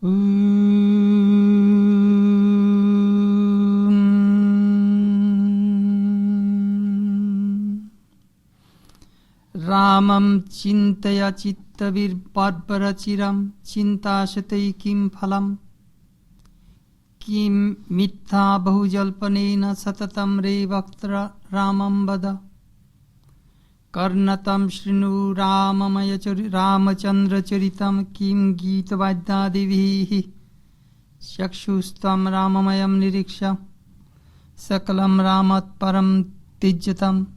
Ramam chintaya chittavir parparachiram chintashatei kim phalam kim mitha bahujalpanena satatam re vaktra ramam vada karnatam shrinu ramachandra charitam kim gita vaidyadevihi chakshustam ramamayam niriksha sakalam ramat param tijjatam.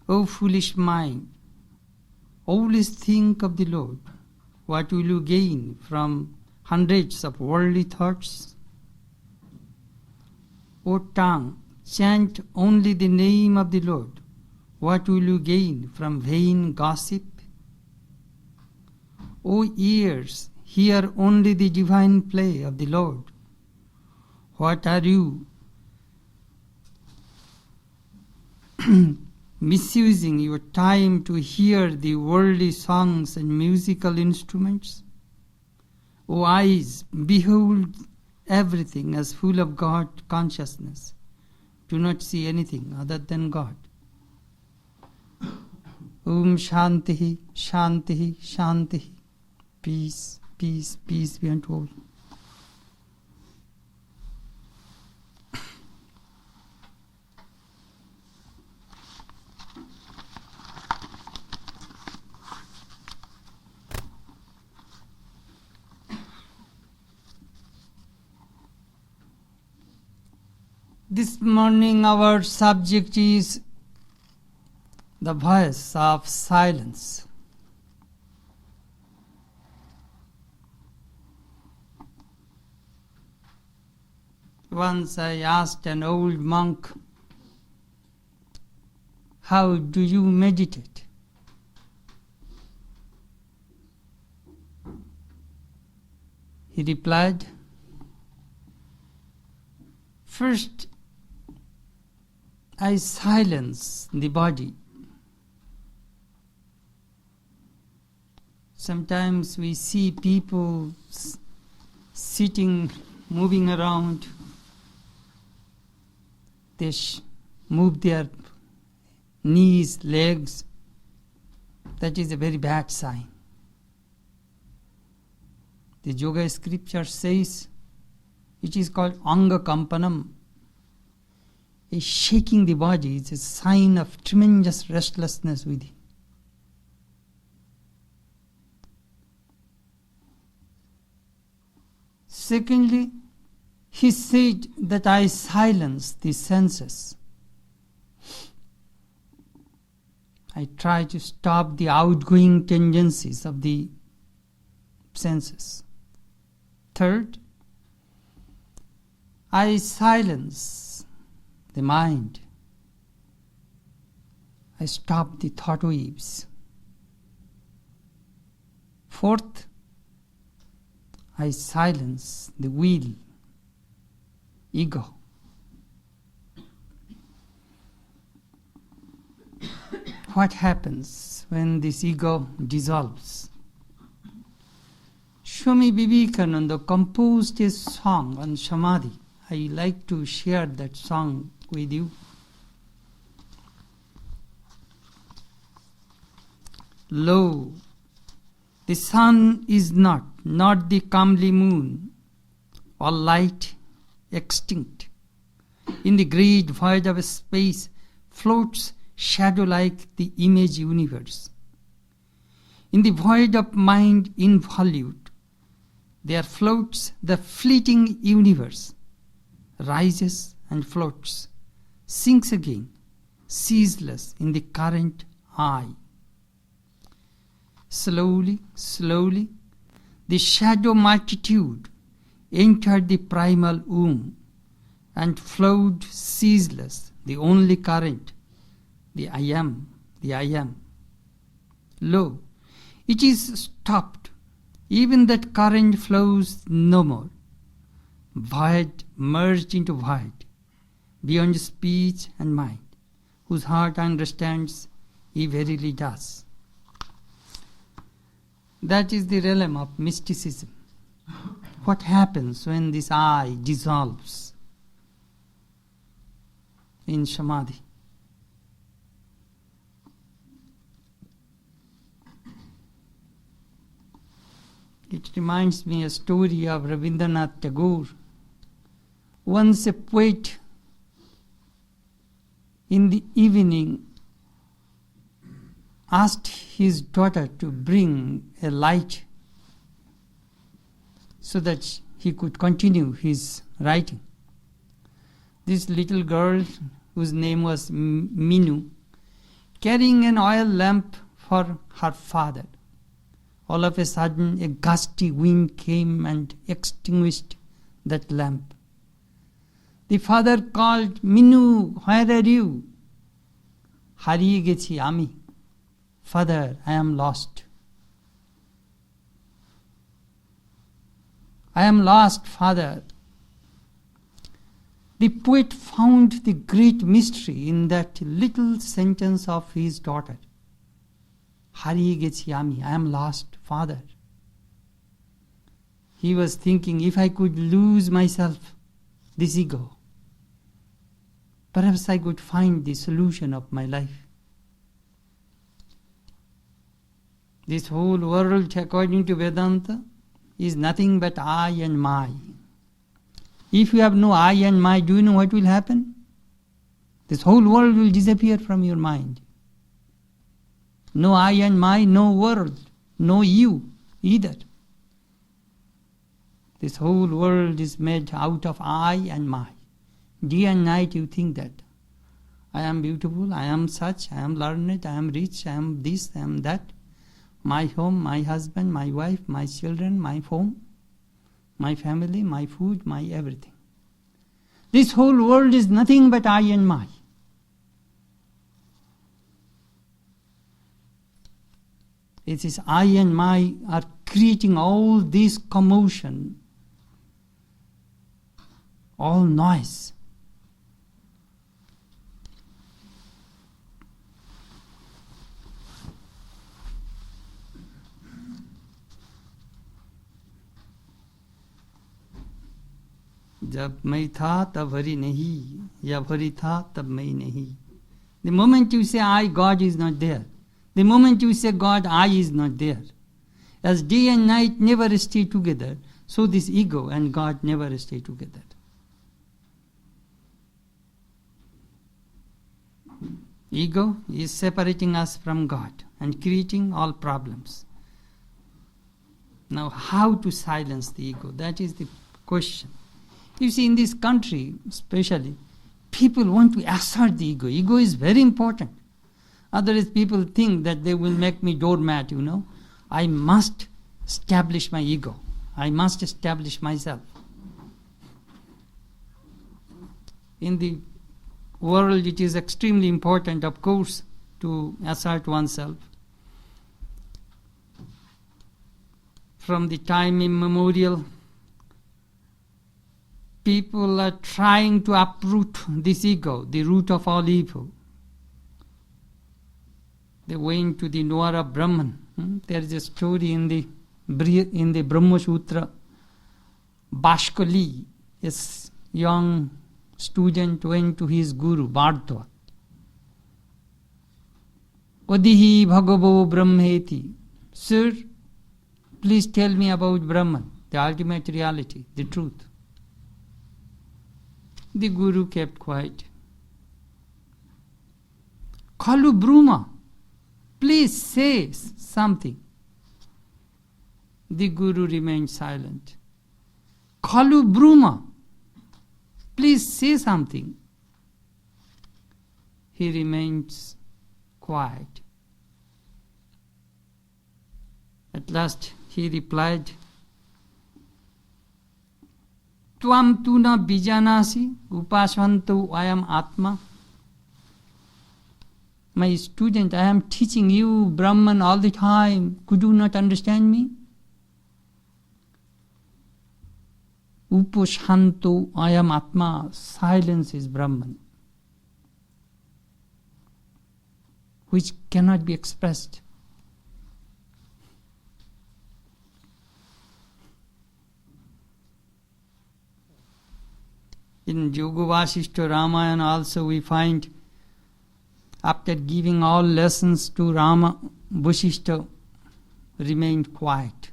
O foolish mind, always think of the Lord. What will you gain from hundreds of worldly thoughts? O tongue, chant only the name of the Lord. What will you gain from vain gossip? O ears, hear only the divine play of the Lord. What are you misusing your time to hear the worldly songs and musical instruments? O eyes, behold everything as full of God consciousness. Do not see anything other than God. Om Shantihi, Shantihi, Shantihi. Peace, peace, peace be unto all. This morning our subject is the voice of silence. Once I asked an old monk, "How do you meditate?" He replied, "First, I silence the body. Sometimes we see people sitting, moving around. They move their knees, legs. That is a very bad sign. The yoga scripture says it is called anga kampanam. A shaking the body is a sign of tremendous restlessness within. Secondly, he said that I silence the senses. I try to stop the outgoing tendencies of the senses. Third, I silence the mind. I stop the thought waves. Fourth, I silence the will, ego. What happens when this ego dissolves? Swami Vivekananda composed a song on Samadhi. I like to share that song with you. Lo, the sun is not, not the comely moon, all light extinct. In the great void of space floats shadow like the image universe. In the void of mind involute, there floats the fleeting universe, rises and floats, sinks again, ceaseless in the current eye. Slowly, slowly, the shadow multitude entered the primal womb and flowed ceaseless, the only current, the I am, the I am. Lo, it is stopped, even that current flows no more. Void merged into void, beyond speech and mind, whose heart understands, he verily does. That is the realm of mysticism. What happens when this I dissolves in Samadhi? It reminds me a story of Rabindranath Tagore. Once a poet in the evening asked his daughter to bring a light so that he could continue his writing. This little girl, whose name was Minu, carrying an oil lamp for her father. All of a sudden, a gusty wind came and extinguished that lamp. The father called, "Minu, where are you?" "Hariye gechi ami." "Father, I am lost. I am lost, father." The poet found the great mystery in that little sentence of his daughter. "Hariye gechi ami," I am lost, father. He was thinking, if I could lose myself, this ego, perhaps I could find the solution of my life. This whole world, according to Vedanta, is nothing but I and my. If you have no I and my, do you know what will happen? This whole world will disappear from your mind. No I and my, no world, no you either. This whole world is made out of I and my. Day and night you think that. I am beautiful, I am such, I am learned, I am rich, I am this, I am that. My home, my husband, my wife, my children, my home, my family, my food, my everything. This whole world is nothing but I and my. It is I and my are creating all this commotion, all noise. जब मैं था तब हरि नहीं, जब हरि था तब मैं नहीं. The moment you say I, God is not there. The moment you say God, I is not there. As day and night never stay together, so this ego and God never stay together. Ego is separating us from God and creating all problems. Now, how to silence the ego? That is the question. You see, in this country especially, people want to assert the ego. Ego is very important. Otherwise, people think that they will make me doormat, I must establish my ego. I must establish myself. In the world, it is extremely important, of course, to assert oneself. From the time immemorial, people are trying to uproot this ego, the root of all evil. They went to the Noir of Brahman. There is a story in the Brahma Sutra. Bashkali, a young student, went to his guru, Bardha. Odihi bhagavo brahmeti. Sir, please tell me about Brahman, the ultimate reality, the truth. The guru kept quiet. Khalu Brahma, please say something. The guru remained silent. Khalu Brahma, please say something. He remains quiet. At last he replied, Tvam tu na bijanasi upasanto ayam atma. My student, I am teaching you Brahman all the time. Could you not understand me? Upashanto ayam atma. Silence is Brahman, which cannot be expressed. In Yoga Vasishta Ramayana also we find, after giving all lessons to Rama, Vasishta remained quiet.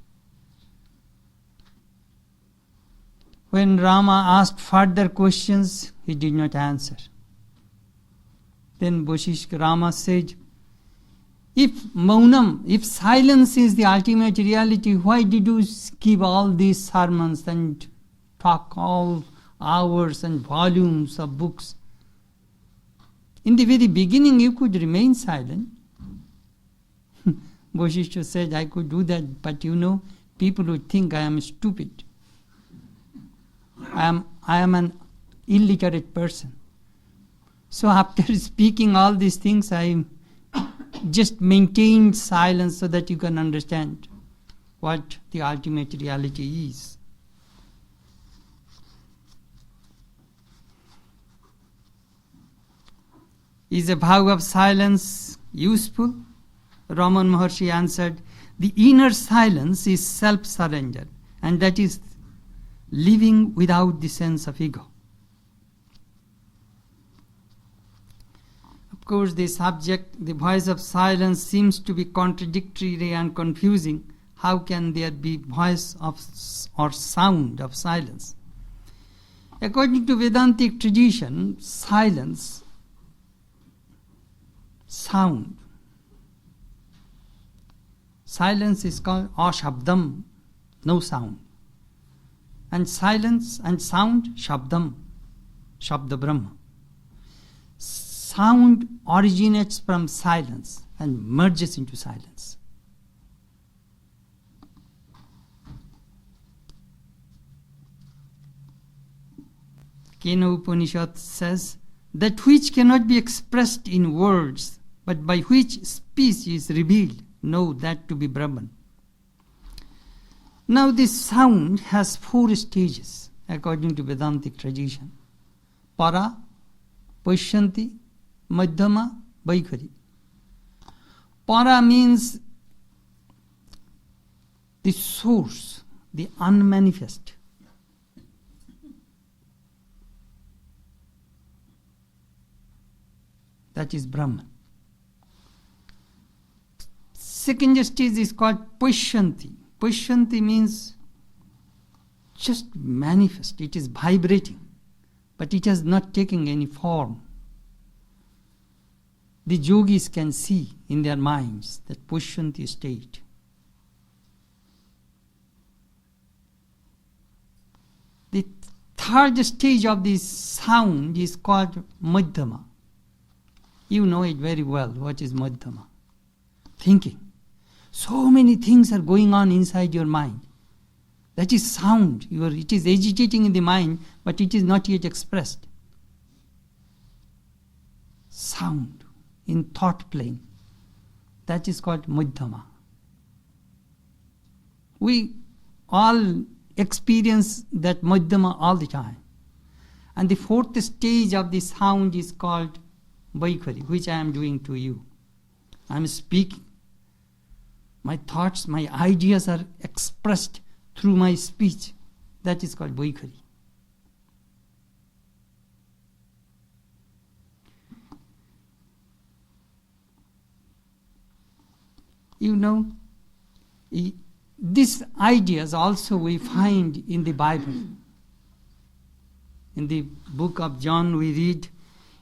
When Rama asked further questions, he did not answer. Then Rama said, if maunam, if silence is the ultimate reality, why did you give all these sermons and talk all hours and volumes of books? In the very beginning you could remain silent. Vasishta said, I could do that, but people would think I am stupid. I am an illiterate person. So after speaking all these things, I just maintained silence so that you can understand what the ultimate reality is. Is a vow of silence useful? Raman Maharshi answered, the inner silence is self-surrender, and that is living without the sense of ego. Of course, the subject, the voice of silence, seems to be contradictory and confusing. How can there be voice of or sound of silence? According to Vedantic tradition, silence, sound. Silence is called ashabdam, no sound. And silence and sound, shabdam, shabda brahma. Sound originates from silence and merges into silence. Kena Upanishad says, that which cannot be expressed in words, but by which speech is revealed, know that to be Brahman. Now this sound has 4 stages according to Vedantic tradition. Para, Pashyanti, Madhyama, Vaikhari. Para means the source, the unmanifest. That is Brahman. Second stage is called Pashyanti. Pashyanti means just manifest. It is vibrating, but it has not taken any form. The yogis can see in their minds that Pashyanti state. The third stage of this sound is called Madhyama. You know it very well. What is Madhyama? Thinking. So many things are going on inside your mind. That is sound. It is agitating in the mind, but it is not yet expressed. Sound in thought plane. That is called Madhyama. We all experience that Madhyama all the time. And the 4th stage of the sound is called Vaikhari, which I am doing to you. I am speaking. My thoughts, my ideas are expressed through my speech. That is called Vaikhari. These ideas also we find in the Bible. In the book of John we read,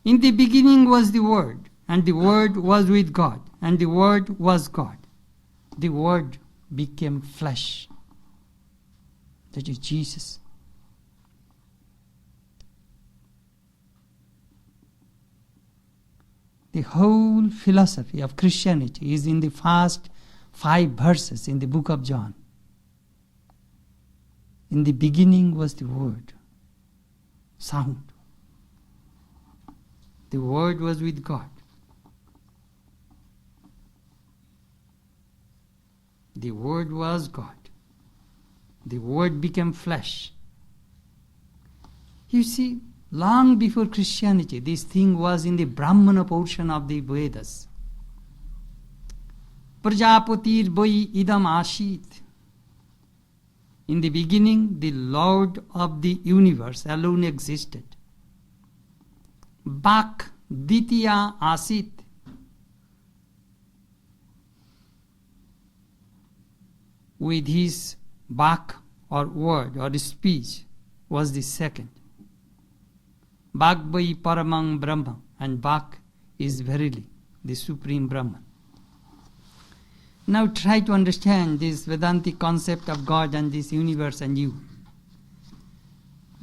in the beginning was the Word, and the Word was with God, and the Word was God. The Word became flesh. That is Jesus. The whole philosophy of Christianity is in the first 5 verses in the book of John. In the beginning was the Word, sound. The Word was with God. The Word was God. The Word became flesh. You see, long before Christianity, this thing was in the Brahmana portion of the Vedas. Prajapatir boi idam ashit. In the beginning, the Lord of the universe alone existed. Bak Ditya Asit. With his Bak or word or speech was the second. Bak Vai Paramang Brahma, and Bak is verily the Supreme Brahman. Now try to understand this Vedantic concept of God and this universe and you.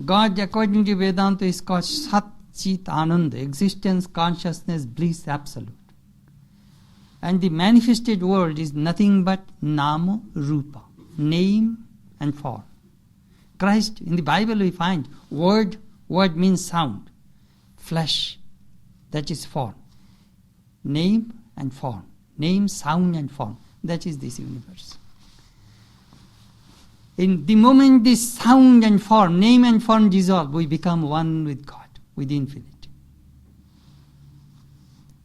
God, according to Vedanta, is called Sat Chit Ananda, existence, consciousness, bliss, absolute. And the manifested world is nothing but Nama Rupa, name and form. Christ, in the Bible we find word means sound, flesh, that is form. Name and form, name, sound and form, that is this universe. In the moment this sound and form, name and form dissolve, we become one with God, with infinite.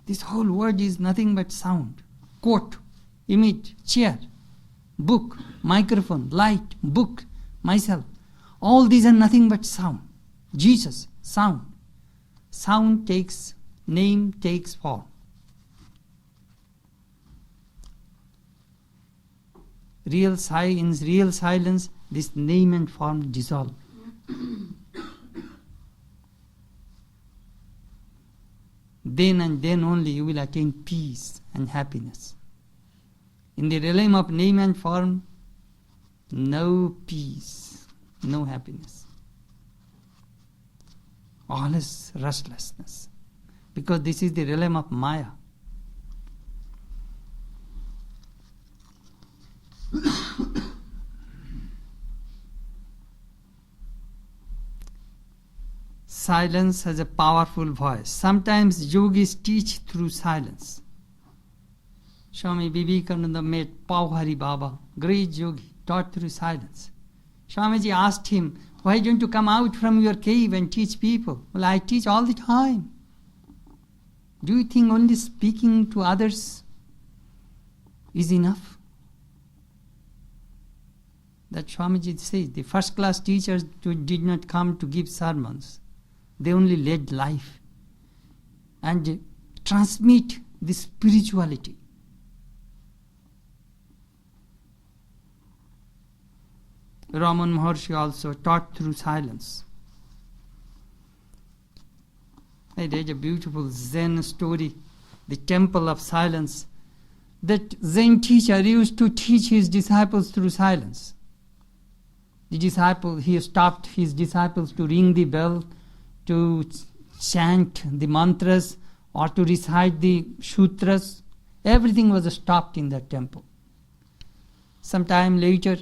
This whole world is nothing but sound, coat, image, chair, book, microphone, light, book, myself. All these are nothing but sound. Jesus, sound. Sound takes, name takes form. In real silence, this name and form dissolve. Then and then only you will attain peace and happiness. In the realm of name and form, no peace, no happiness. All is restlessness. Because this is the realm of Maya. Silence has a powerful voice. Sometimes yogis teach through silence. Swami Vivekananda met Pauhari Baba, great yogi, taught through silence. Swamiji asked him, why don't you come out from your cave and teach people? Well, I teach all the time. Do you think only speaking to others is enough? That Swamiji says, the first class teachers did not come to give sermons. They only led life and transmit the spirituality. Raman Maharshi also taught through silence. I read a beautiful Zen story, the Temple of Silence. That Zen teacher used to teach his disciples through silence. He stopped his disciples to ring the bell, to chant the mantras, or to recite the sutras. Everything was stopped in that temple. Some time later,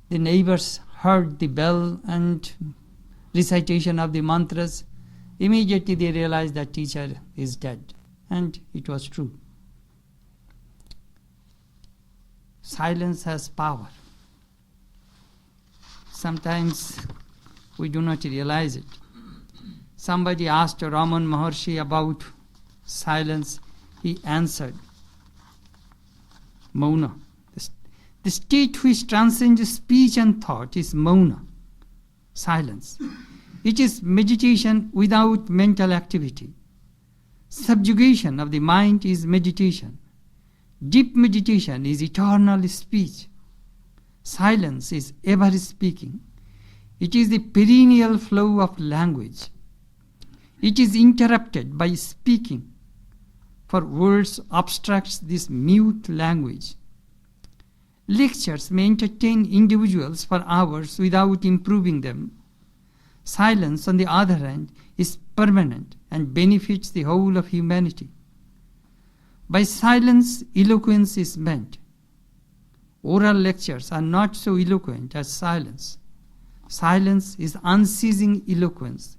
the neighbors heard the bell and recitation of the mantras. Immediately they realized that teacher is dead. And it was true. Silence has power. Sometimes we do not realize it. Somebody asked Raman Maharshi about silence. He answered, Mauna. The state which transcends speech and thought is Mauna, silence. It is meditation without mental activity. Subjugation of the mind is meditation. Deep meditation is eternal speech. Silence is ever speaking. It is the perennial flow of language. It is interrupted by speaking, for words obstructs this mute language. Lectures may entertain individuals for hours without improving them. Silence, on the other hand, is permanent and benefits the whole of humanity. By silence, eloquence is meant. Oral lectures are not so eloquent as silence. Silence is unceasing eloquence.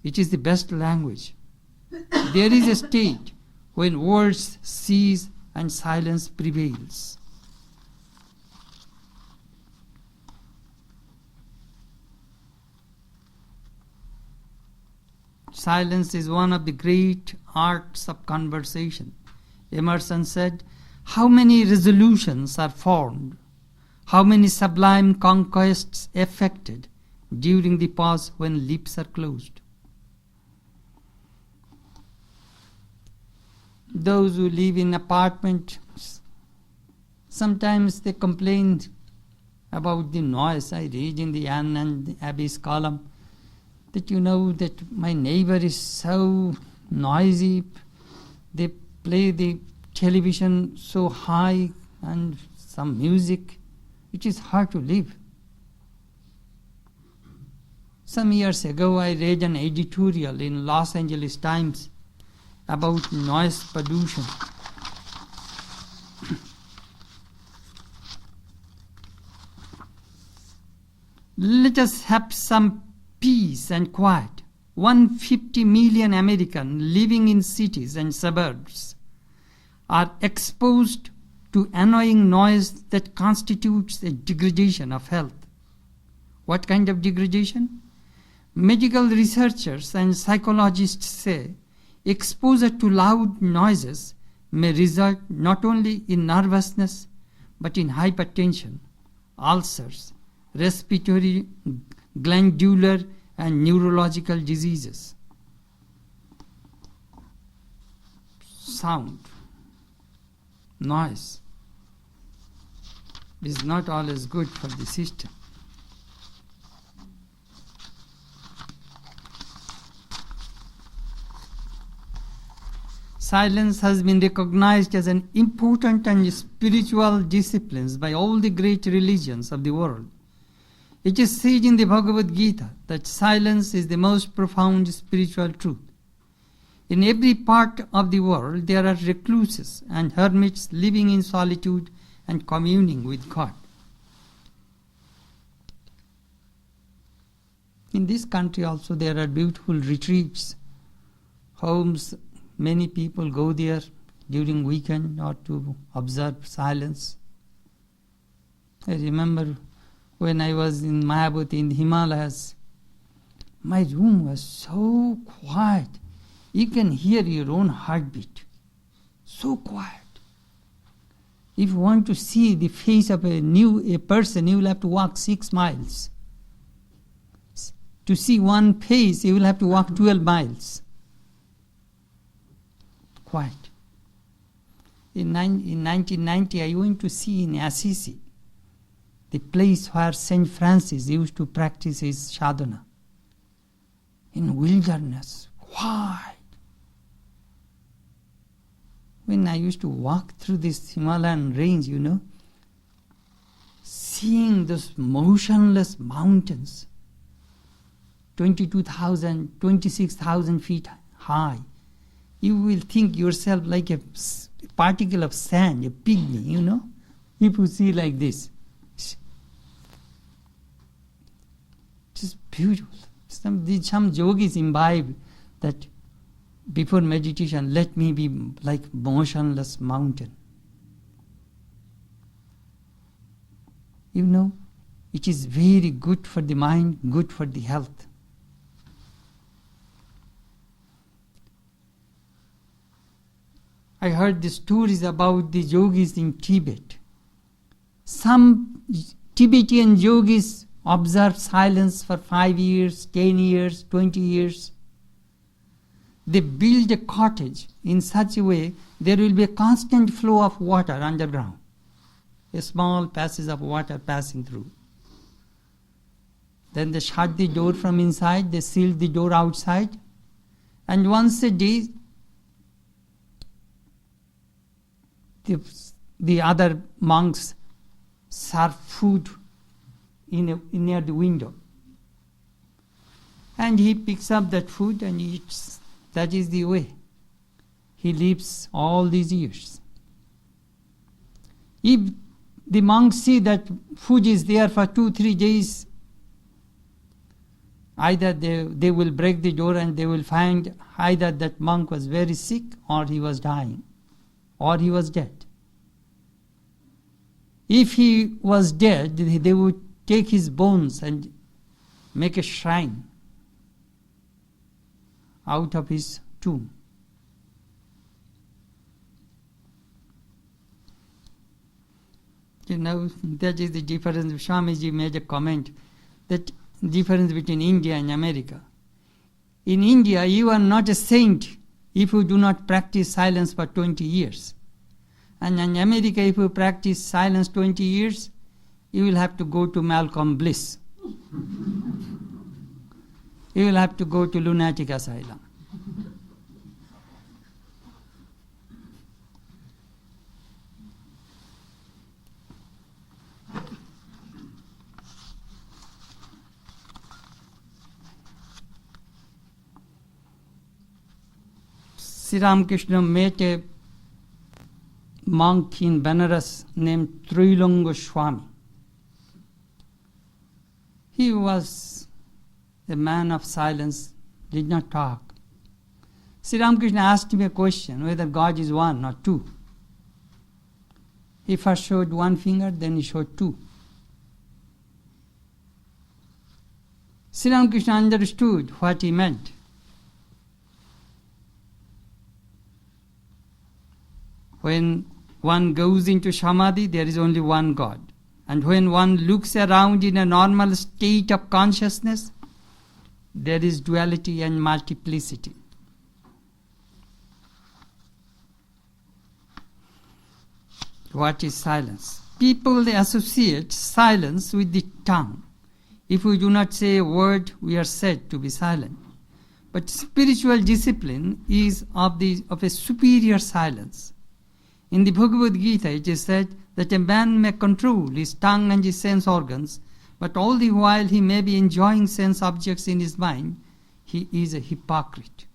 It is the best language. There is a state when words cease and silence prevails. Silence is one of the great arts of conversation. Emerson said, how many resolutions are formed, how many sublime conquests effected during the pause when lips are closed. those who live in apartments, sometimes they complain about the noise. I read in the Ann and Abby's column that that my neighbor is so noisy. They play the television so high and some music. It is hard to live. Some years ago, I read an editorial in Los Angeles Times about noise pollution. Let us have some peace and quiet. 150 million Americans living in cities and suburbs are exposed to annoying noise that constitutes a degradation of health. What kind of degradation? Medical researchers and psychologists say exposure to loud noises may result not only in nervousness but in hypertension, ulcers, respiratory, glandular and neurological diseases. Sound, noise is not always good for the system. Silence has been recognized as an important and spiritual discipline by all the great religions of the world. It is said in the Bhagavad Gita that silence is the most profound spiritual truth. In every part of the world there are recluses and hermits living in solitude and communing with God. In this country also there are beautiful retreats, homes. Many people go there during weekend or to observe silence. I remember when I was in Mayabhuti in the Himalayas, my room was so quiet. You can hear your own heartbeat. So quiet. If you want to see the face of a person, you will have to walk 6 miles. To see one face, you will have to walk 12 miles. Quiet. In 1990, I went to see in Assisi, the place where St. Francis used to practice his sadhana. In wilderness, quiet. When I used to walk through this Himalayan range, seeing those motionless mountains, 22,000, 26,000 feet high, you will think yourself like a particle of sand, a pygmy, if you see like this. Just beautiful. Some yogis imbibe that before meditation, let me be like motionless mountain. It is very good for the mind, good for the health. I heard the stories about the yogis in Tibet. Some Tibetan yogis observe silence for 5 years, 10 years, 20 years. They build a cottage in such a way there will be a constant flow of water underground. A small passage of water passing through. Then they shut the door from inside, they seal the door outside, and once a day the other monks serve food near the window. And he picks up that food and eats. That is the way he lives all these years. If the monks see that food is there for 2-3 days, either they will break the door and they will find either that monk was very sick or he was dying or he was dead. If he was dead, they would take his bones and make a shrine out of his tomb. That is the difference. Swamiji made a comment that difference between India and America. In India, you are not a saint if you do not practice silence for 20 years. And in America, if you practice silence 20 years, you will have to go to Malcolm Bliss. You will have to go to lunatic asylum. Sri Ramakrishna met a monk in Benares named Trilanga Swami. He was a man of silence, did not talk. Sri Ramakrishna asked him a question, whether God is one or two. He first showed one finger, then he showed two. Sri Ramakrishna understood what he meant. When one goes into samadhi, there is only one God. And when one looks around in a normal state of consciousness, there is duality and multiplicity. What is silence? People, they associate silence with the tongue. If we do not say a word, we are said to be silent. But spiritual discipline is of a superior silence. In the Bhagavad Gita, it is said that a man may control his tongue and his sense organs, but all the while he may be enjoying sense objects in his mind, he is a hypocrite.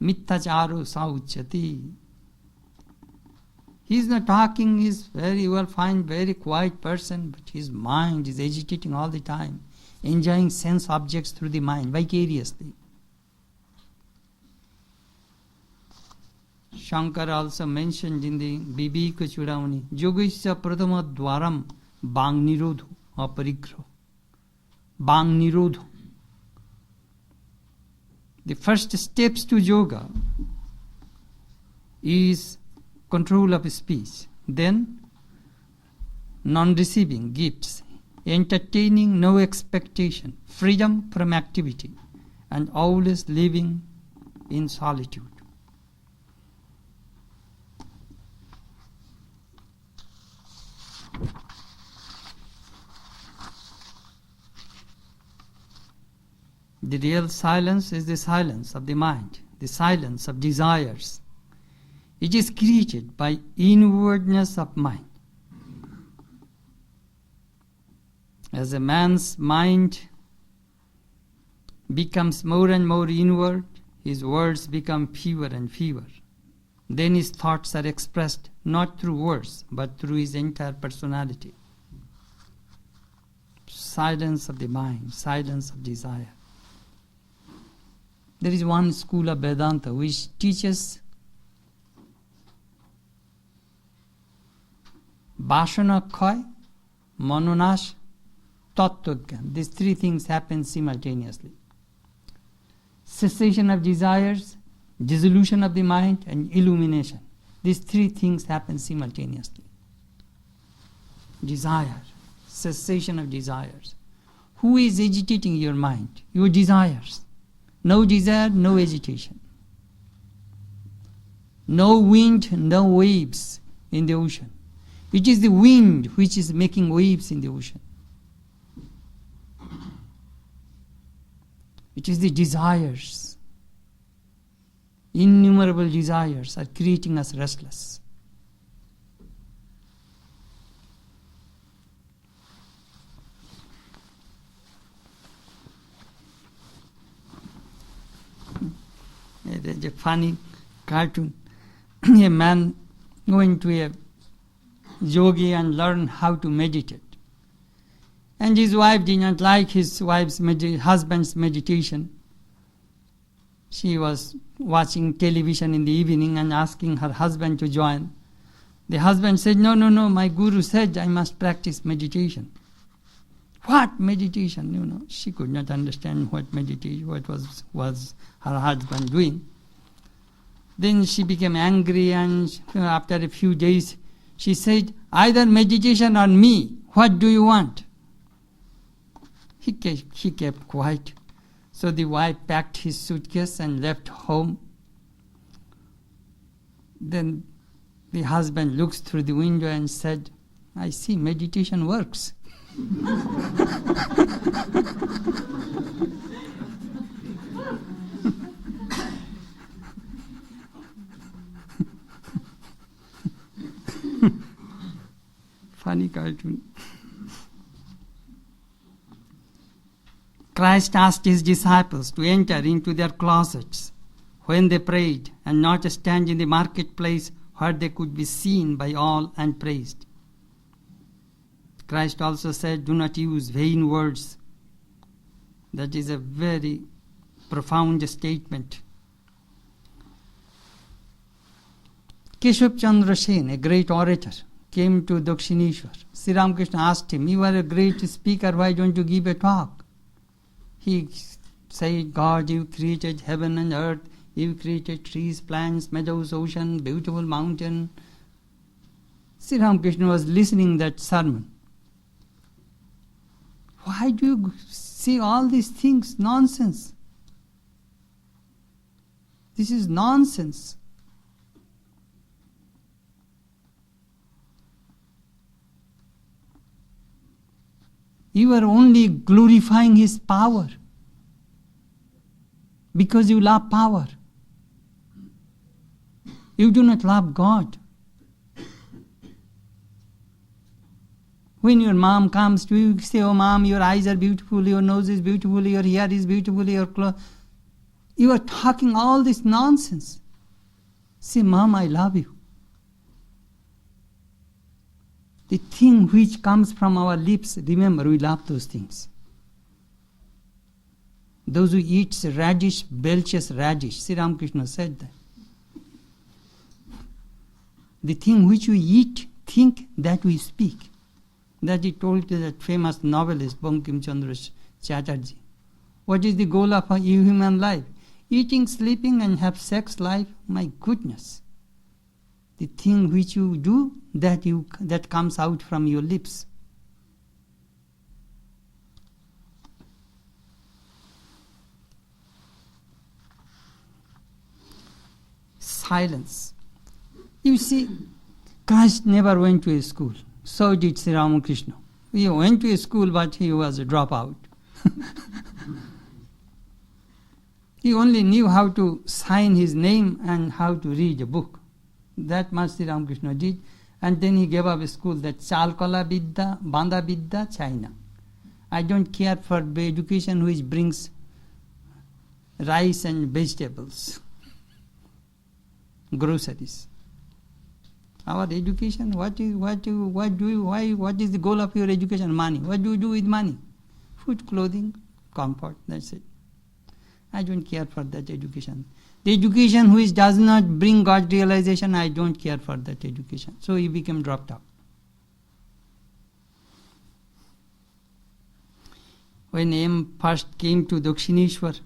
Mittacharo sauchati. He is not talking, he is very well fine, very quiet person, but his mind is agitating all the time, enjoying sense objects through the mind, vicariously. Shankara also mentioned in the Viveka Chudamani, Yogisya Pradama Dwaram Bang Nirodho Aparigraho. Bang Nirodho. The first steps to yoga is control of speech, then non-receiving gifts, entertaining no expectation, freedom from activity, and always living in solitude. The real silence is the silence of the mind, the silence of desires. It is created by inwardness of mind. As a man's mind becomes more and more inward, his words become fewer and fewer. Then his thoughts are expressed not through words, but through his entire personality. Silence of the mind, silence of desire. There is one school of Vedanta which teaches Vasana Khay, Manonash, Tattva-gyan. These three things happen simultaneously. Cessation of desires, dissolution of the mind, and illumination. These three things happen simultaneously. Desire, cessation of desires. Who is agitating your mind? Your desires. No desire, no agitation. No wind, no waves in the ocean. It is the wind which is making waves in the ocean. It is the desires. Innumerable desires are creating us restless. There's a funny cartoon. A man going to a yogi and learn how to meditate. And his wife did not like his husband's meditation. She was watching television in the evening and asking her husband to join. The husband said, no, my guru said I must practice meditation. What meditation? She could not understand what meditation, what was her husband doing. Then she became angry, and after a few days she said, either meditation or me, what do you want? He kept quiet. So the wife packed his suitcase and left home. Then the husband looks through the window and said, I see meditation works. Funny cartoon. Christ asked his disciples to enter into their closets when they prayed and not stand in the marketplace where they could be seen by all and praised. Christ also said, do not use vain words. That is a very profound statement. Keshav Chandra Sen, a great orator, came to Dakshineshwar. Sri Ramakrishna asked him, you are a great speaker, why don't you give a talk? He said, God, you created heaven and earth, you created trees, plants, meadows, ocean, beautiful mountain. Sri Ramakrishna was listening that sermon. Why do you say all these things? Nonsense. This is nonsense. You are only glorifying His power because you love power. You do not love God. When your mom comes to you, you say, oh mom, your eyes are beautiful, your nose is beautiful, your hair is beautiful, your clothes. You are talking all this nonsense. Say, Mom, I love you. The thing which comes from our lips, remember, we love those things. Those who eat radish belches radish. Sri Ramakrishna said that. The thing which we eat, think that we speak. That he told to that famous novelist, Bankim Chandra Chatterjee. What is the goal of a human life? Eating, sleeping, and have sex life? My goodness. The thing which you do, that comes out from your lips. Silence. You see, Christ never went to a school. So did Sri Ramakrishna. He went to a school, but he was a dropout. He only knew how to sign his name and how to read a book. That much Sri Ramakrishna did. And then he gave up a school, that Chalkala Vidya, Banda Vidya, China. I don't care for the education which brings rice and vegetables, groceries. Our education, what is the goal of your education? Money. What do you do with money? Food, clothing, comfort, that's it. I don't care for that education. The education which does not bring God realization, I don't care for that education. So he became dropped out. When M first came to Dakshineshwar,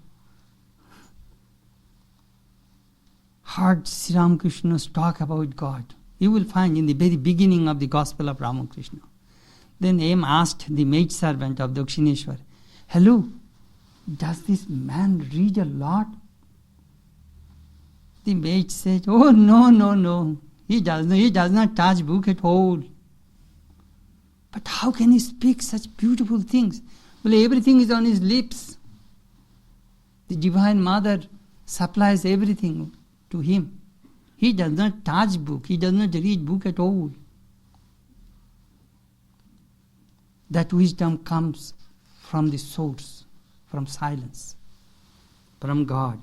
heard Sri Ramakrishna's talk about God. You will find in the very beginning of the Gospel of Ramakrishna. Then M asked the maidservant of Dakshineshwar, hello, does this man read a lot? The maid said, oh, no. He does not touch book at all. But how can he speak such beautiful things? Well, everything is on his lips. The Divine Mother supplies everything to him. He does not touch book. He does not read book at all. That wisdom comes from the source, from silence, from God.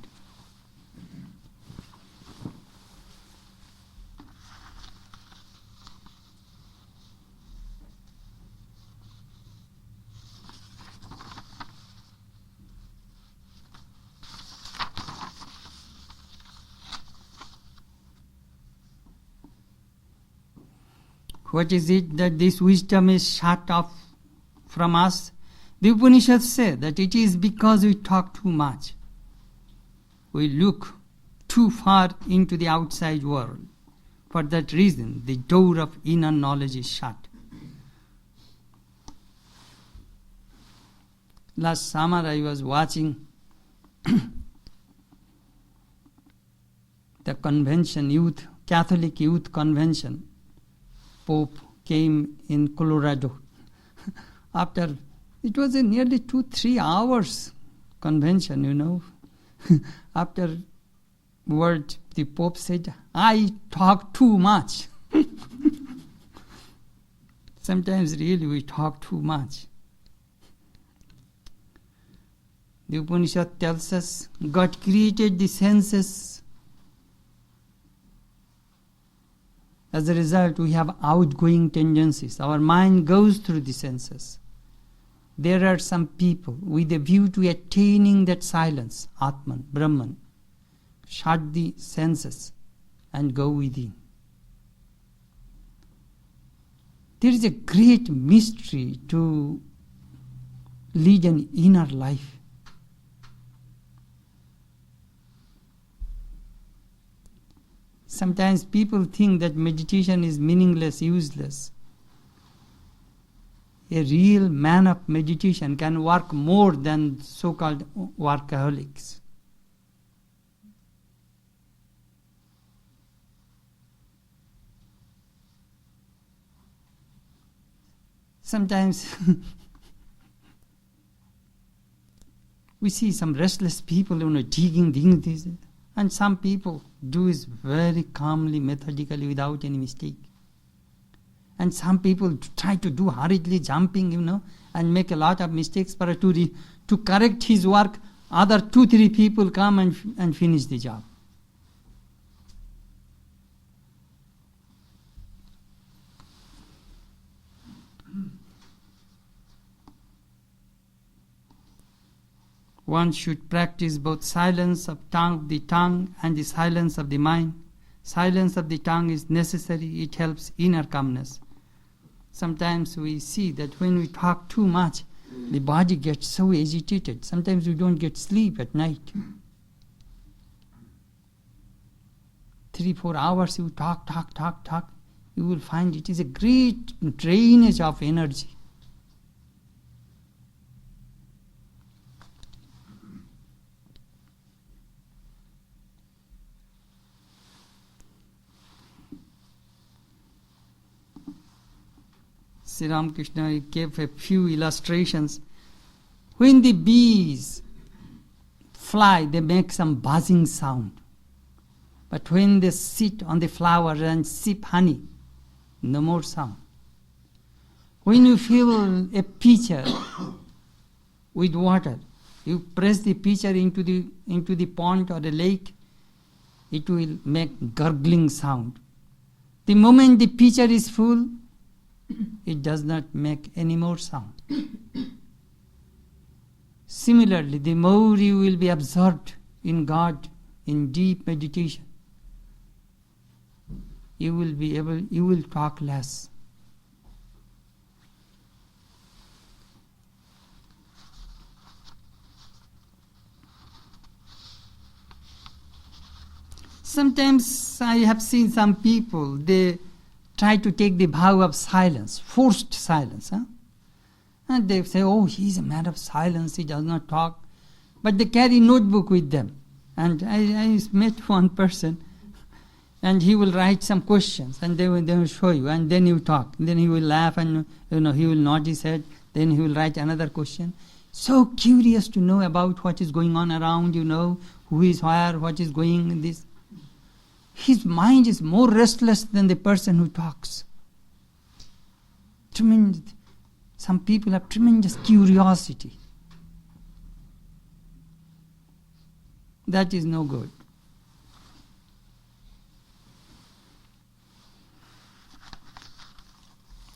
What is it that this wisdom is shut off from us? The Upanishads say that it is because we talk too much. We look too far into the outside world. For that reason, the door of inner knowledge is shut. Last summer I was watching The convention, Catholic Youth Convention, Pope came in Colorado. After, it was a nearly 2-3 hours convention, After word, the Pope said, I talk too much. Sometimes really we talk too much. The Upanishad tells us God created the senses. As a result, we have outgoing tendencies. Our mind goes through the senses. There are some people with a view to attaining that silence, Atman, Brahman, shut the senses and go within. There is a great mystery to lead an inner life. Sometimes people think that meditation is meaningless, useless. A real man of meditation can work more than so-called workaholics. Sometimes we see some restless people, digging things, and some people do it very calmly, methodically, without any mistake. And some people try to do hurriedly, jumping, and make a lot of mistakes. But to correct his work, other 2-3 people come and finish the job. One should practice both silence of the tongue and the silence of the mind. Silence of the tongue is necessary, it helps inner calmness. Sometimes we see that when we talk too much, the body gets so agitated. Sometimes we don't get sleep at night. 3-4 hours you talk, you will find it is a great drainage of energy. Sri Ramakrishna gave a few illustrations. When the bees fly, they make some buzzing sound. But when they sit on the flower and sip honey, no more sound. When you fill a pitcher with water, you press the pitcher into the pond or a lake, it will make gurgling sound. The moment the pitcher is full, it does not make any more sound. Similarly, the more you will be absorbed in God, in deep meditation, you will talk less. Sometimes I have seen some people, they try to take the vow of silence, forced silence. And they say, oh, he's a man of silence, he does not talk. But they carry notebook with them. And I met one person, and he will write some questions, and they will show you, and then you talk. And then he will laugh, and he will nod his head, then he will write another question. So curious to know about what is going on around, who is where, what is going in this. His mind is more restless than the person who talks. Some people have tremendous curiosity. That is no good.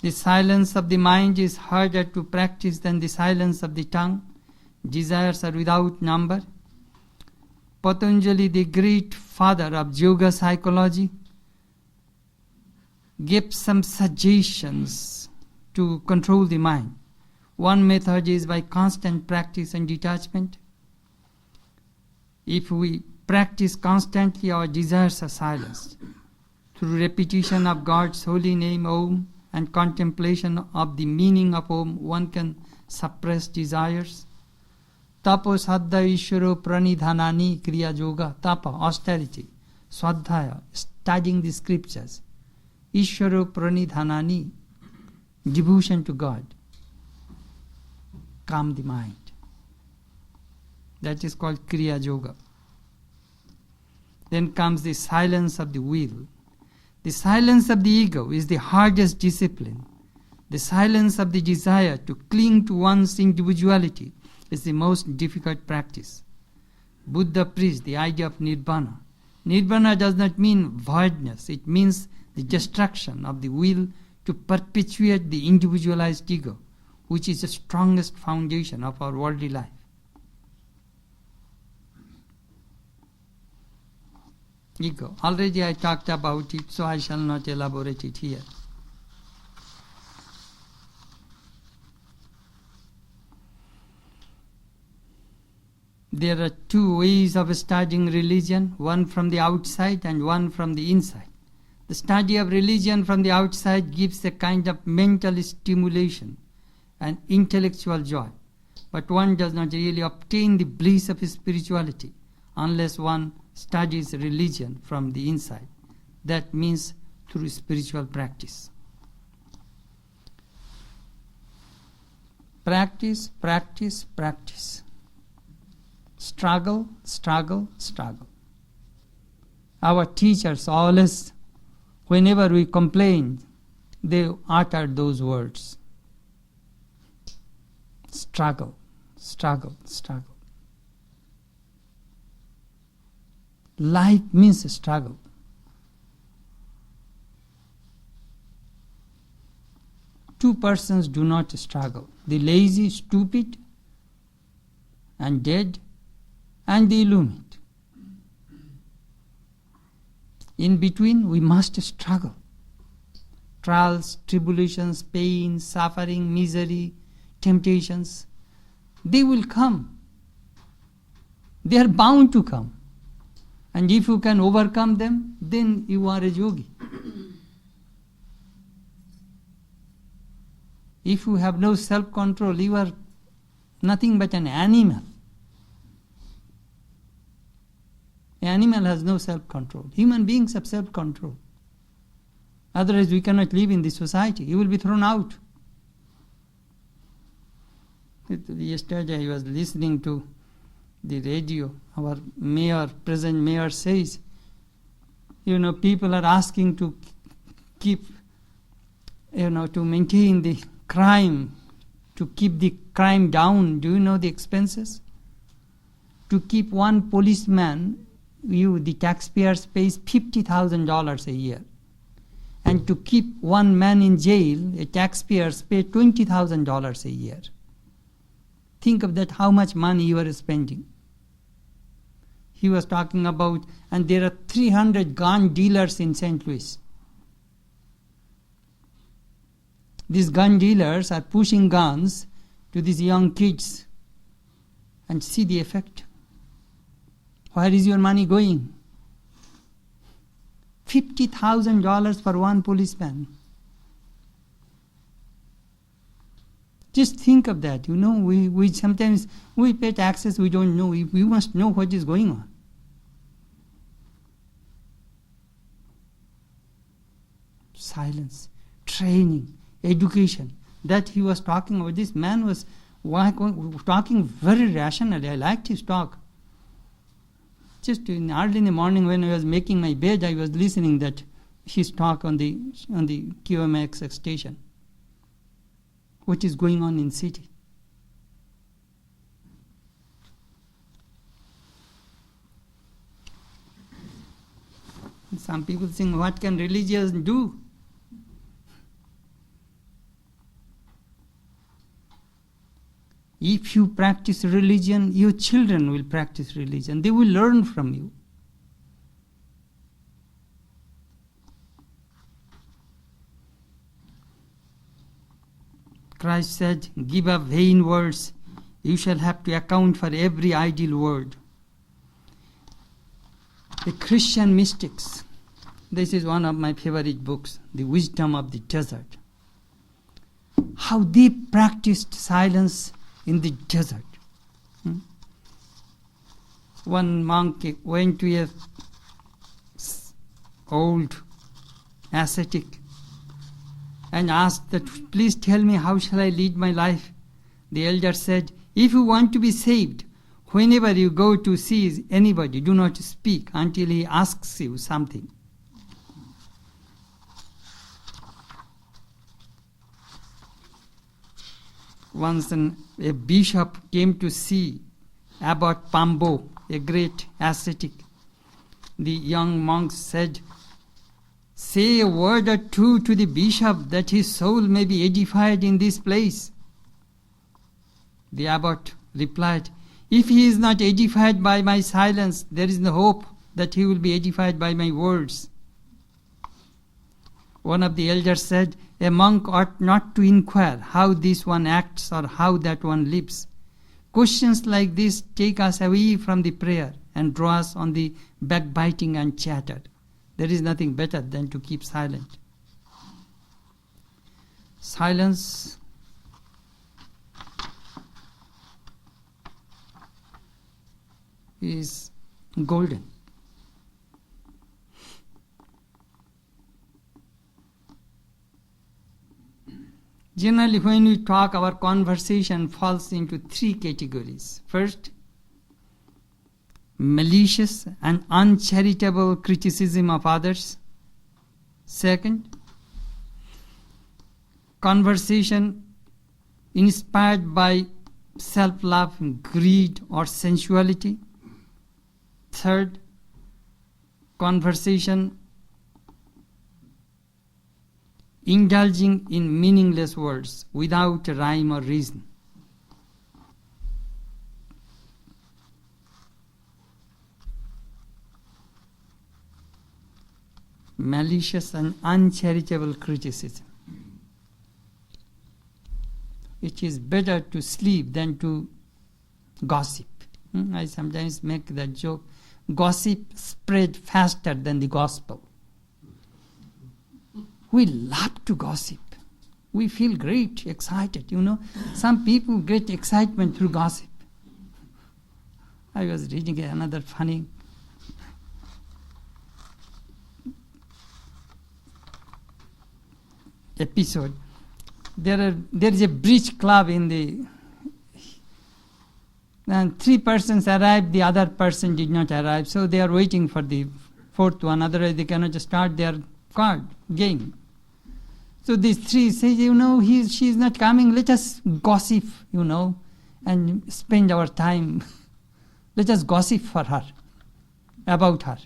The silence of the mind is harder to practice than the silence of the tongue. Desires are without number. Patanjali, the great father of yoga psychology, gave some suggestions to control the mind. One method is by constant practice and detachment. If we practice constantly, our desires are silenced. Through repetition of God's holy name, Om, and contemplation of the meaning of Om, one can suppress desires. Tapo saddha ishvaro pranidhanani kriya yoga. Tapa, austerity. Swadhyaya, studying the scriptures. Ishvaro pranidhanani, devotion to God. Calm the mind. That is called kriya yoga. Then comes the silence of the will. The silence of the ego is the hardest discipline. The silence of the desire to cling to one's individuality is the most difficult practice. Buddha preached the idea of nirvana. Nirvana does not mean voidness. It means the destruction of the will to perpetuate the individualized ego, which is the strongest foundation of our worldly life. Ego. Already I talked about it, so I shall not elaborate it here. There are two ways of studying religion, one from the outside and one from the inside. The study of religion from the outside gives a kind of mental stimulation and intellectual joy, but one does not really obtain the bliss of spirituality unless one studies religion from the inside. That means through spiritual practice. Practice, practice, practice. Struggle, struggle, struggle. Our teachers always, whenever we complain, they utter those words. Struggle, struggle, struggle. Life means a struggle. Two persons do not struggle. The lazy, stupid, and dead, and the illuminate. In between, we must struggle. Trials, tribulations, pain, suffering, misery, temptations, they will come. They are bound to come. And if you can overcome them, then you are a yogi. If you have no self-control, you are nothing but an animal. An animal has no self-control. Human beings have self-control. Otherwise we cannot live in this society. You will be thrown out. Yesterday I was listening to the radio. Our mayor, present mayor says, people are asking to keep, to maintain the crime, to keep the crime down. Do you know the expenses? To keep one policeman, the taxpayers pays $50,000 a year. And to keep one man in jail, the taxpayers pay $20,000 a year. Think of that, how much money you are spending. He was talking about, and there are 300 gun dealers in St. Louis. These gun dealers are pushing guns to these young kids. And see the effect. Where is your money going? $50,000 for one policeman. Just think of that. We sometimes we pay taxes, we don't know. We must know what is going on. Silence, training, education. That he was talking about. This man was talking very rationally. I liked his talk. Just early in the morning when I was making my bed, I was listening that his talk on the QMX station. What is going on in city? Some people think, what can religions do? If you practice religion, your children will practice religion. They will learn from you. Christ said, give up vain words. You shall have to account for every idle word. The Christian mystics. This is one of my favorite books, The Wisdom of the Desert. How they practiced silence in the desert. One monk went to a old ascetic and asked that, please tell me, how shall I lead my life? The elder said, if you want to be saved, whenever you go to see anybody, do not speak until he asks you something. Once a bishop came to see Abbot Pambo, a great ascetic. The young monk said, say a word or two to the bishop that his soul may be edified in this place. The abbot replied, if he is not edified by my silence, there is no hope that he will be edified by my words. One of the elders said, a monk ought not to inquire how this one acts or how that one lives. Questions like this take us away from the prayer and draw us on the backbiting and chatter. There is nothing better than to keep silent. Silence is golden. Generally, when we talk, our conversation falls into three categories. First, malicious and uncharitable criticism of others. Second, conversation inspired by self-love, greed, or sensuality. Third, conversation indulging in meaningless words without rhyme or reason. Malicious and uncharitable criticism. It is better to sleep than to gossip. I sometimes make that joke. Gossip spread faster than the gospel. We love to gossip. We feel great, excited, Some people get excitement through gossip. I was reading another funny episode. There is a bridge club in the... And 3 persons arrived, the other person did not arrive. So they are waiting for the 4th one, otherwise they cannot just start their card game. So these 3 say, she is not coming, let us gossip, and spend our time. Let us gossip for her, about her.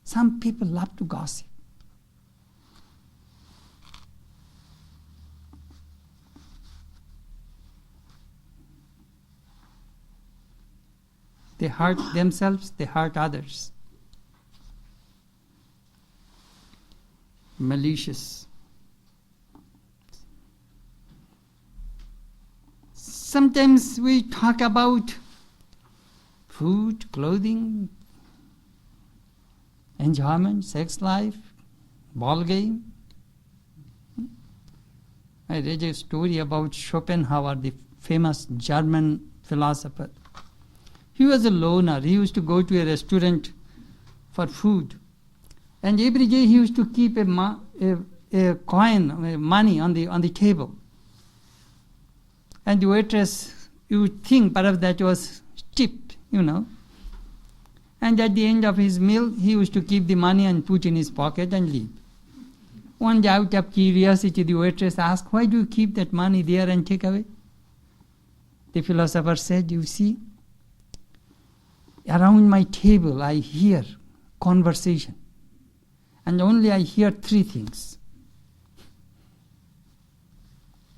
Some people love to gossip. They hurt themselves, they hurt others. Malicious. Sometimes we talk about food, clothing, enjoyment, sex life, ball game. I read a story about Schopenhauer, the famous German philosopher. He was a loner. He used to go to a restaurant for food. And every day he used to keep a coin, money on the table. And the waitress, you would think perhaps that was tipped, And at the end of his meal, he used to keep the money and put in his pocket and leave. One day, out of curiosity, the waitress asked, why do you keep that money there and take away? The philosopher said, you see, around my table I hear conversation. And only I hear 3 things.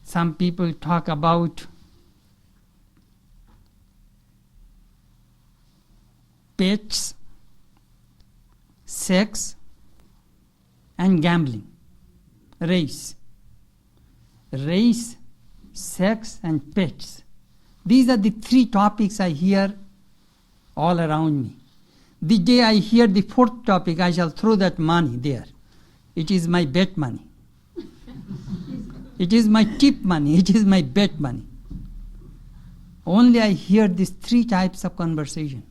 Some people talk about pets, sex, and gambling. Race, sex, and pets. These are the 3 topics I hear all around me. The day I hear the 4th topic, I shall throw that money there. It is my bet money. It is my tip money. It is my bet money. only I hear these three types of conversation.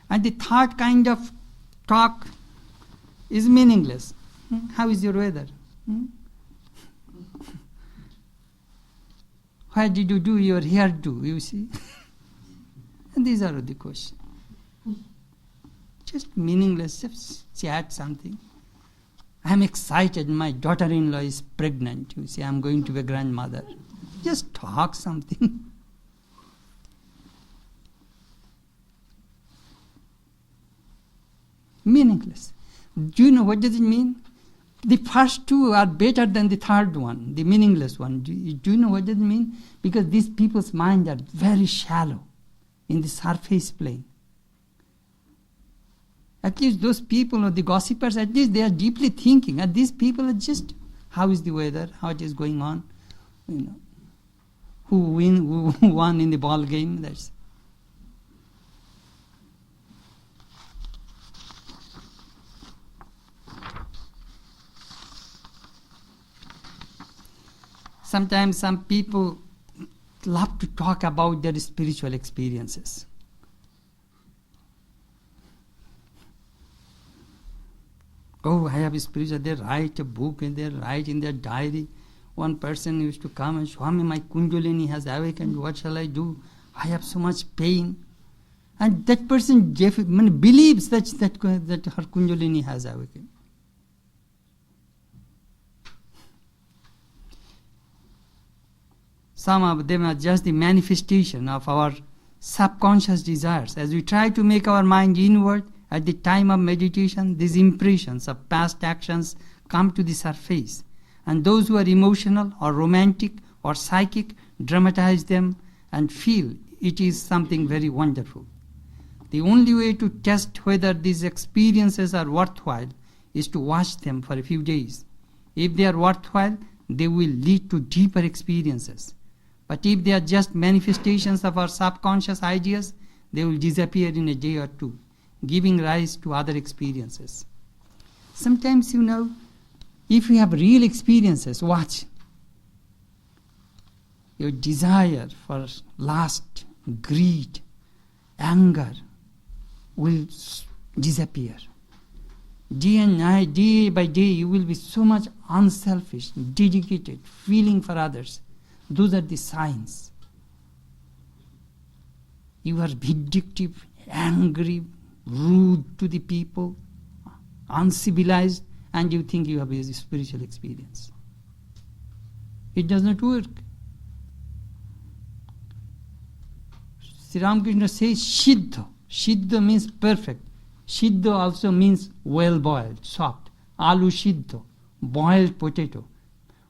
And the third kind of talk is meaningless. How is your weather? Why did you do your hairdo, you see? And these are the questions. Just meaningless, just chat something. I am excited, my daughter-in-law is pregnant, you see, I am going to be a grandmother. Just talk something. Meaningless. Do you know what does it mean? The first two are better than the third one, the meaningless one. Do you know what does it mean? Because these people's minds are very shallow in the surface plane. At least those people or the gossipers, at least they are deeply thinking. And these people are just, how is the weather? How it is going on? You know, who won in the ball game? That's. Sometimes some people love to talk about their spiritual experiences. Oh, I have a spiritual. They write a book and they write in their diary. One person used to come and Swami, my Kundalini has awakened. What shall I do? I have so much pain. And that person believes that her Kundalini has awakened. Some of them are just the manifestation of our subconscious desires. As we try to make our mind inward, at the time of meditation, these impressions of past actions come to the surface. And those who are emotional or romantic or psychic dramatize them and feel it is something very wonderful. The only way to test whether these experiences are worthwhile is to watch them for a few days. If they are worthwhile, they will lead to deeper experiences. But if they are just manifestations of our subconscious ideas, they will disappear in a day or two, giving rise to other experiences. Sometimes, if you have real experiences, watch. Your desire for lust, greed, anger will disappear. Day and night, day by day, you will be so much unselfish, dedicated, feeling for others. Those are the signs. You are vindictive, angry, rude to the people, uncivilized, and you think you have a spiritual experience. It does not work. Sri Ramakrishna says Siddha. Siddha means perfect. Siddha also means well-boiled, soft. Alu Siddha, boiled potato.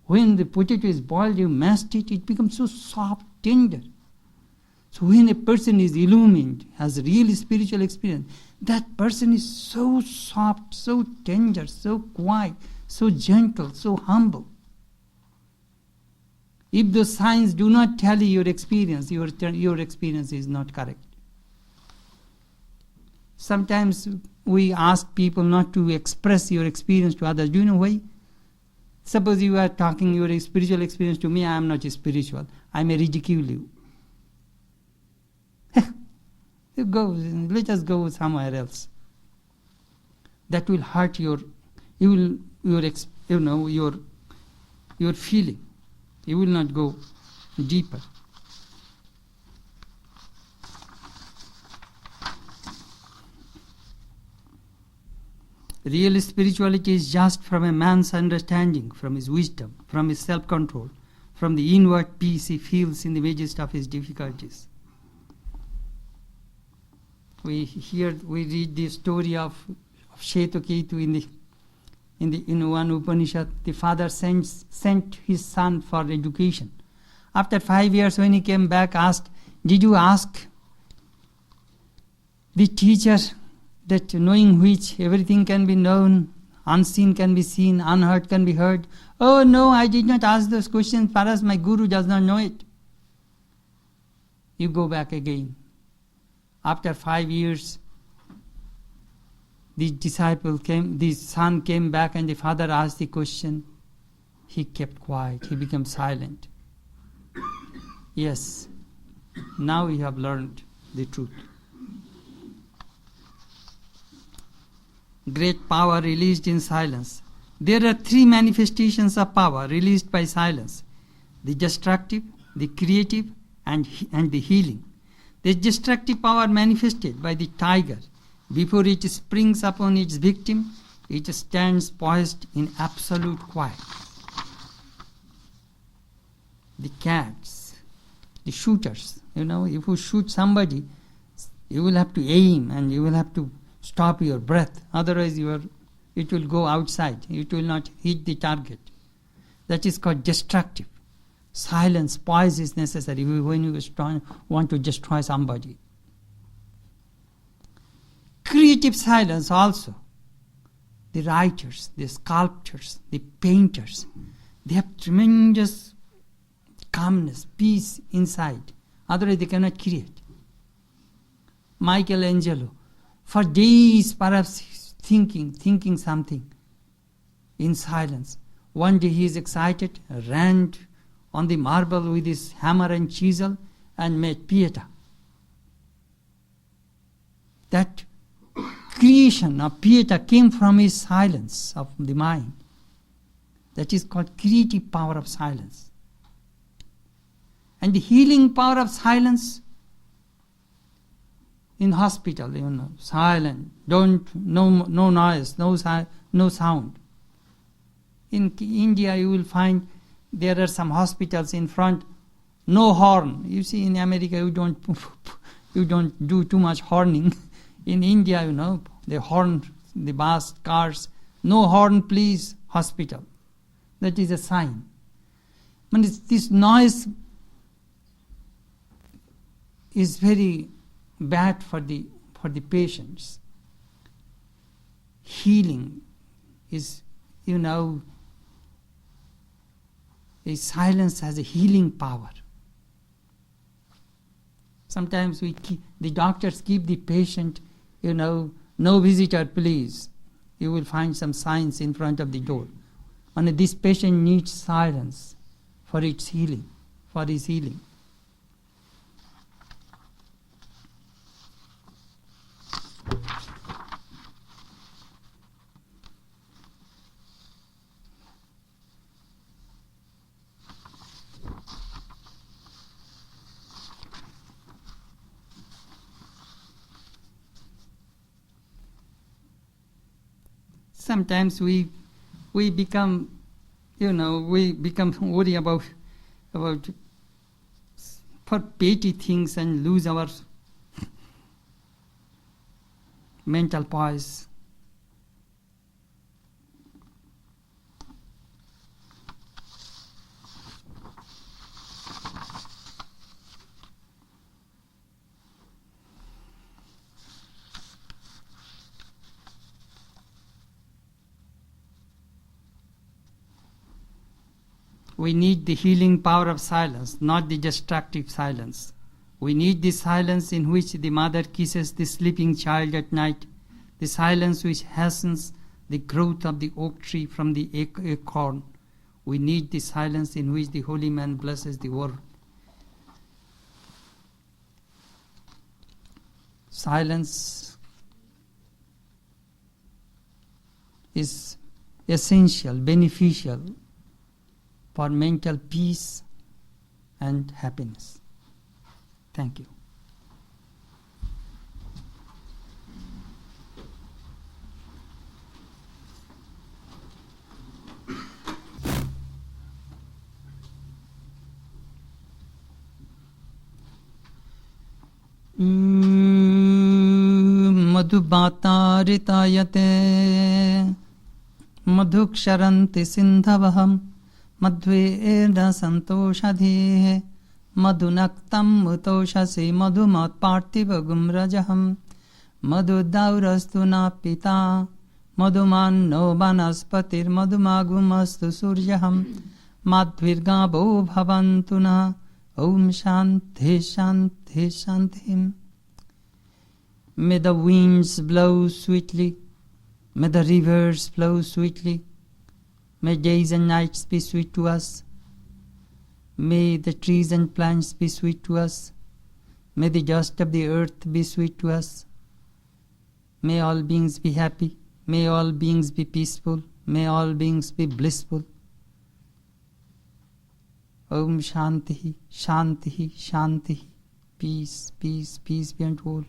When the potato is boiled, you mashed it, it becomes so soft, tender. So when a person is illumined, has real spiritual experience, that person is so soft, so tender, so quiet, so gentle, so humble. If those signs do not tell you your experience, your experience is not correct. Sometimes we ask people not to express your experience to others. Do you know why? Suppose you are talking your spiritual experience to me, I am not spiritual. I may ridicule you. Let us go somewhere else. That will hurt your feeling. You will not go deeper. Real spirituality is just from a man's understanding, from his wisdom, from his self-control, from the inward peace he feels in the midst of his difficulties. We read the story of Shetaketu in one Upanishad. The father sent his son for education. After 5 years, when he came back, asked, "Did you ask the teacher that knowing which everything can be known, unseen can be seen, unheard can be heard?" "Oh no, I did not ask those questions, perhaps my guru does not know it." You go back again. After 5 years, the son came back and the father asked the question, he kept quiet, he became silent. Yes, now you have learned the truth. Great power released in silence. There are three manifestations of power released by silence: the destructive, the creative, and the healing. The destructive power manifested by the tiger. Before it springs upon its victim, it stands poised in absolute quiet. The cats, the shooters, if you shoot somebody, you will have to aim and you will have to stop your breath. Otherwise it will go outside. It will not hit the target. That is called destructive. Silence, poise is necessary when you want to destroy somebody. Creative silence also. The writers, the sculptors, the painters, they have tremendous calmness, peace inside. Otherwise they cannot create. Michelangelo, for days perhaps thinking something in silence. One day he is excited, ran on the marble with his hammer and chisel and made Pieta. That creation of Pieta came from his silence of the mind. That is called creative power of silence. And the healing power of silence in hospital, silent, no noise, no sound. In India you will find there are some hospitals in front, no horn. You see, in America you don't do too much horning. In India, they horn the bus, cars. No horn, please, hospital. That is a sign. But this noise is very bad for the patients. Healing is, a silence has a healing power. Sometimes the doctors keep the patient, no visitor please. You will find some signs in front of the door. And this patient needs silence for its healing, for his healing. Sometimes we become, worry about for petty things and lose our mental poise. We need the healing power of silence, not the destructive silence. We need the silence in which the mother kisses the sleeping child at night, the silence which hastens the growth of the oak tree from the acorn. We need the silence in which the holy man blesses the world. Silence is essential, beneficial for mental peace and happiness. Thank you. Madhubatarитayate madhuksharanti sindhavaham madhve santoshadhe madhunaktam utoshasi madhumat parthivagum rajaham madhudaurastu napita madhumanno vanaspatir madhumagumastu suryaham madhvirgabo bhavantuna Om Shanti Shanti Shanti. May the winds blow sweetly, may the rivers flow sweetly, May days and nights be sweet to us. May the trees and plants be sweet to us. May the dust of the earth be sweet to us. May all beings be happy. May all beings be peaceful. May all beings be blissful. Om Shantihi, Shantihi, Shantihi. Peace, peace, peace be unto all.